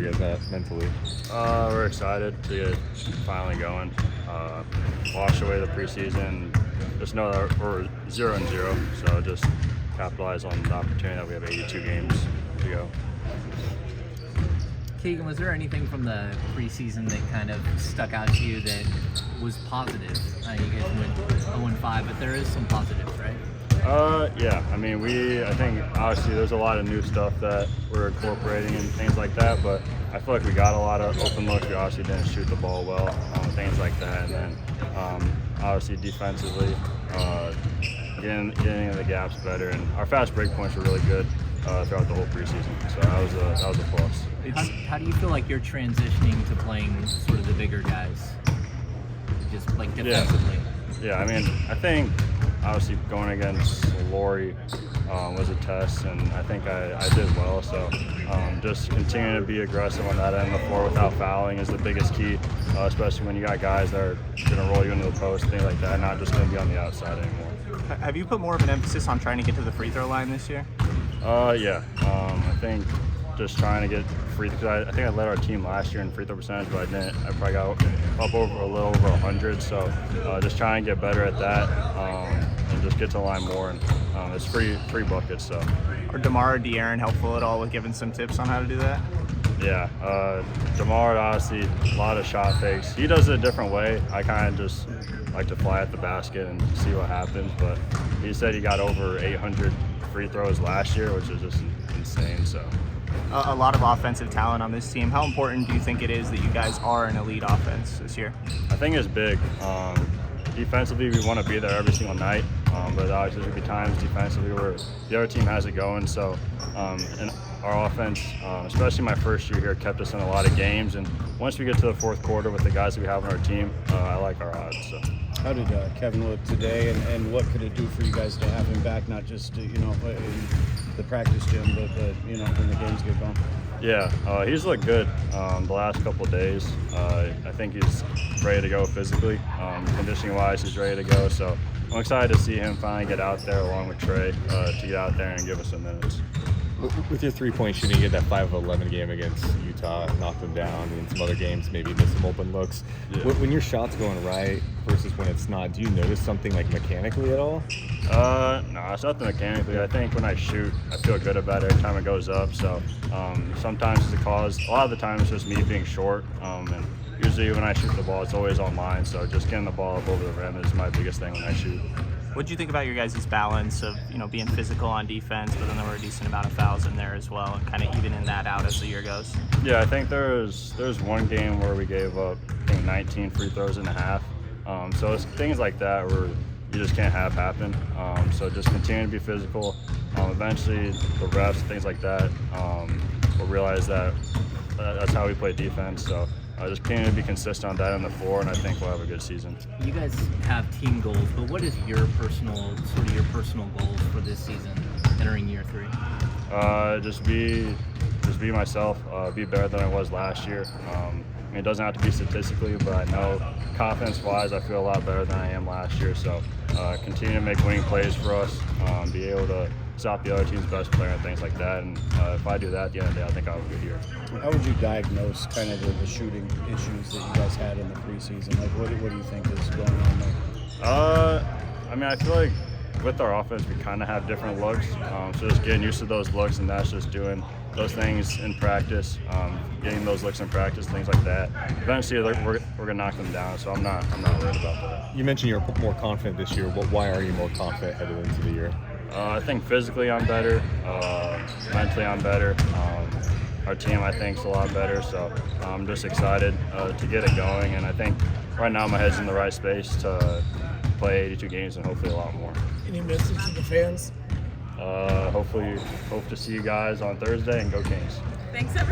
are you guys at mentally? We're excited to get finally going. Wash away the preseason. Just know that we're 0-0, so just capitalize on the opportunity that we have 82 games to go. Keegan, was there anything from the preseason that kind of stuck out to you that was positive? You guys went 0-5, but there is some positives, right? Yeah. I mean, I think obviously there's a lot of new stuff that we're incorporating and things like that, but I feel like we got a lot of open looks. We obviously didn't shoot the ball well, things like that. And then obviously defensively, getting into the gaps better. And our fast break points were really good throughout the whole preseason. So that was a plus. How do you feel like you're transitioning to playing sort of the bigger guys, just like defensively? Yeah, I mean, I think obviously going against Laurie was a test, and I think I did well. So just continuing to be aggressive on that end of the floor without fouling is the biggest key, especially when you got guys that are going to roll you into the post, things like that, not just going to be on the outside anymore. Have you put more of an emphasis on trying to get to the free throw line this year? Yeah. I think just trying to get free, because I think I led our team last year in free throw percentage, but I didn't. I probably got up over a little over 100. So just trying to get better at that and just get to the line more. And it's free buckets. So. Are DeMar or De'Aaron helpful at all with giving some tips on how to do that? Yeah, DeMar obviously a lot of shot fakes. He does it a different way. I kind of just like to fly at the basket and see what happens. But he said he got over 800 free throws last year, which is just insane. So. A lot of offensive talent on this team. How important do you think it is that you guys are an elite offense this year? I think it's big. Defensively, we want to be there every single night, but obviously there'll be times defensively where the other team has it going. So, and our offense, especially my first year here, kept us in a lot of games. And once we get to the fourth quarter with the guys that we have on our team, I like our odds. So. How did Kevin look today, and what could it do for you guys to have him back, not just in the practice gym, but when the games get going? Yeah, he's looked good the last couple of days. I think he's ready to go physically. Conditioning-wise, he's ready to go. So I'm excited to see him finally get out there along with Trey to get out there and give us some minutes. With your three-point shooting, you had that 5 of 11 game against Utah, knocked them down, and in some other games maybe missed some open looks. Yeah. When your shot's going right versus when it's not, do you notice something like mechanically at all? No, it's nothing mechanically. I think when I shoot, I feel good about it every time it goes up. So sometimes it's a cause. A lot of the time it's just me being short. And usually when I shoot the ball, it's always on mine. So just getting the ball up over the rim is my biggest thing when I shoot. What do you think about your guys' balance of being physical on defense, but then there were a decent amount of fouls in there as well, and kind of evening that out as the year goes? Yeah, I think there's one game where we gave up, I think, 19 free throws in a half. So it's things like that where you just can't have happen. So just continue to be physical. Eventually, the refs, things like that, will realize that that's how we play defense. So just continue to be consistent on that on the floor, and I think we'll have a good season. You guys have team goals, but what is your personal goals for this season, entering year 3? Just be myself. Be better than I was last year. I mean, it doesn't have to be statistically, but I know confidence-wise, I feel a lot better than I am last year. So continue to make winning plays for us, be able to stop the other team's best player and things like that. And if I do that at the end of the day, I think I'll have a good year. How would you diagnose kind of the shooting issues that you guys had in the preseason? Like, what do you think is going on there? I mean, I feel like with our offense, we kind of have different looks. So just getting used to those looks, and that's just doing those things in practice, getting those looks in practice, things like that. Eventually, we're gonna knock them down. So I'm not worried about that. You mentioned you're more confident this year. Why are you more confident headed into the year? I think physically I'm better, mentally I'm better. Our team, I think, is a lot better, so I'm just excited to get it going. And I think right now my head's in the right space to play 82 games and hopefully a lot more. Any message to the fans? Hope to see you guys on Thursday, and go Kings. Thanks, everyone.